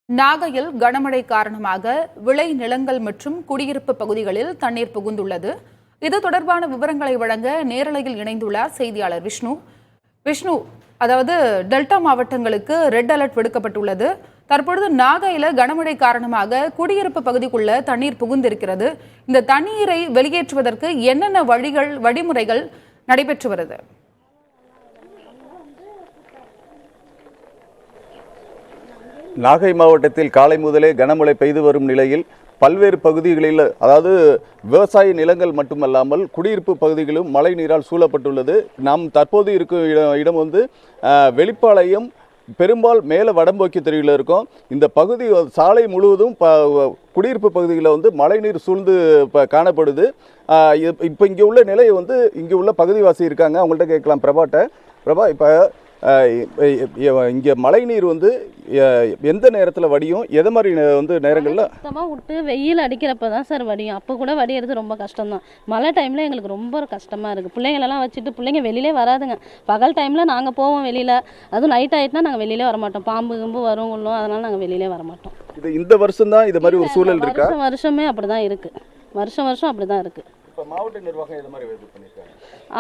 நாகையில் கனமழை காரணமாக விளை நிலங்கள் மற்றும் குடியிருப்பு பகுதிகளில் தண்ணீர் புகுந்துள்ளது. இது தொடர்பான விவரங்களை வழங்க நேரலையில் இணைந்துள்ளார் செய்தியாளர் விஷ்ணு. அதாவது டெல்டா மாவட்டங்களுக்கு ரெட் அலர்ட் விடுக்கப்பட்டுள்ளது. தற்பொழுது நாகையில கனமழை காரணமாக குடியிருப்பு பகுதிக்குள்ள தண்ணீர் புகுந்திருக்கிறது. இந்த தண்ணீரை வெளியேற்றுவதற்கு என்னென்ன வழிமுறைகள் நடைபெற்று வருது? நாகை மாவட்டத்தில் காலை முதலே கனமழை பெய்து வரும் நிலையில் பல்வேறு பகுதிகளில், அதாவது விவசாய நிலங்கள் மட்டுமல்லாமல் குடியிருப்பு பகுதிகளும் மழை நீரால் சூழப்பட்டுள்ளது. நாம் தற்போது இருக்கும் இடம் வந்து வெளிப்பாளையம் பெரும்பால் மேலே வடம்போக்கி தெருவில் இருக்கும். இந்த பகுதி சாலை முழுவதும் குடியிருப்பு பகுதிகளில் வந்து மழை நீர் சூழ்ந்து காணப்படுது. இப்போ இங்கே உள்ள நிலையை வந்து இங்கே உள்ள பகுதிவாசி இருக்காங்க, அவங்கள்ட்ட கேட்கலாம். பிரபா, இப்போ இங்கே மழை நீர் வந்து எந்த நேரத்தில் வடியும், எதை மாதிரி வந்து நேரங்களில்? சுத்தமாக விட்டு வெயில் அடிக்கிறப்ப தான் சார் வடியும். அப்போ கூட வடிகிறது ரொம்ப கஷ்டம்தான். மழை டைமில் எங்களுக்கு ரொம்ப கஷ்டமாக இருக்குது. பிள்ளைங்களெல்லாம் வச்சுட்டு பிள்ளைங்க வெளியிலே வராதுங்க. பகல் டைமில் நாங்கள் போவோம் வெளியில், அதுவும் நைட் ஆகிட்டுனா நாங்கள் வெளியிலே வரமாட்டோம். பாம்பு கும்பு வரும் கொள்ளும், அதனால் நாங்கள் வெளியிலே வரமாட்டோம். இது இந்த வருஷம் தான் இது மாதிரி ஒரு சூழல் இருக்கா? வருஷமே அப்படி தான் இருக்குது. வருஷம் அப்படி தான் இருக்குது. மாவட்ட நிர்வாகம் எது மாதிரி பண்ணியிருக்காங்க?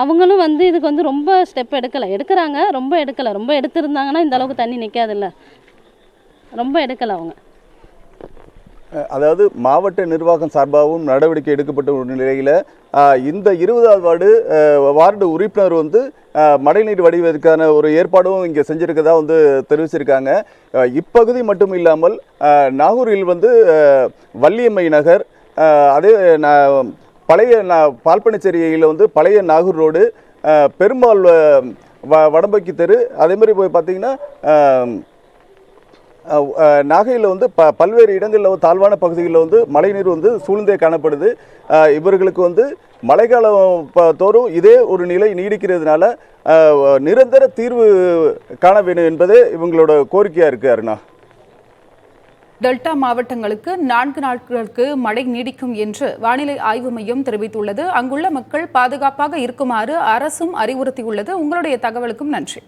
அவங்களும் வந்து இதுக்கு வந்து ரொம்ப ஸ்டெப் எடுக்கிறாங்க. ரொம்ப எடுத்திருந்தாங்கன்னா இந்த அளவுக்கு தண்ணி நிற்காதுல்ல. ரொம்ப எடுக்கலை அவங்க. அதாவது மாவட்ட நிர்வாகம் சார்பாகவும் நடவடிக்கை எடுக்கப்பட்ட ஒரு நிலையில் இந்த 20வது வார்டு உறுப்பினர் வந்து மழைநீர் வடிவதற்கான ஒரு ஏற்பாடும் இங்கே செஞ்சுருக்கதா வந்து தெரிவிச்சிருக்காங்க. இப்பகுதி மட்டும் இல்லாமல் நாகூரில் வந்து வள்ளியம்மை நகர், அதே பழைய பால்பனிச்சேரியில் வந்து பழைய நாகூர் ரோடு, பெரும்பால் வடம்பக்கி தெரு, அதே மாதிரி போய் பார்த்தீங்கன்னா நாகையில் வந்து பல்வேறு இடங்களில் தாழ்வான பகுதிகளில் வந்து மழைநீர் வந்து சூழ்ந்தே காணப்படுது. இவர்களுக்கு வந்து மழைக்காலம் தோறும் இதே ஒரு நிலை நீடிக்கிறதுனால நிரந்தர தீர்வு காண வேண்டும் என்பதே இவங்களோட கோரிக்கையாக இருக்குது. அருணா, டெல்டா மாவட்டங்களுக்கு 4 நாட்களுக்கு மழை நீடிக்கும் என்று வானிலை ஆய்வு மையம் தெரிவித்துள்ளது. அங்குள்ள மக்கள் பாதுகாப்பாக இருக்குமாறு அரசும் அறிவுறுத்தியுள்ளது. உங்களுடைய தகவலுக்கும் நன்றி.